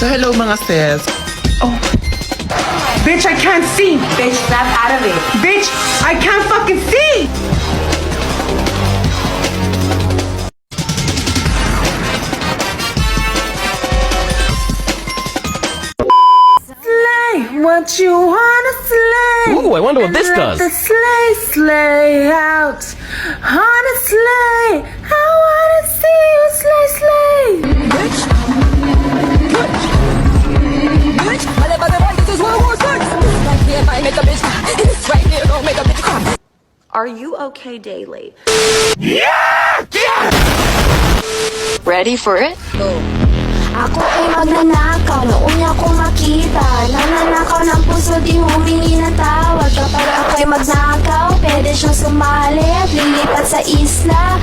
So hello mga sis. Oh. Bitch, I can't see! Bitch, snap out of it. Bitch, I can't fucking see! Slay what you wanna slay. Ooh, I wonder what this And let does. the slay out. Honestly, I wanna see you slay. Are you okay, Daily? Ready for it? Ako ay magnanakaw, noong niya ko makita. Nananakaw ng puso, di humingi ng tawad. Kapag ako'y magnakaw, pwede siyang sumali at lilipat sa isla.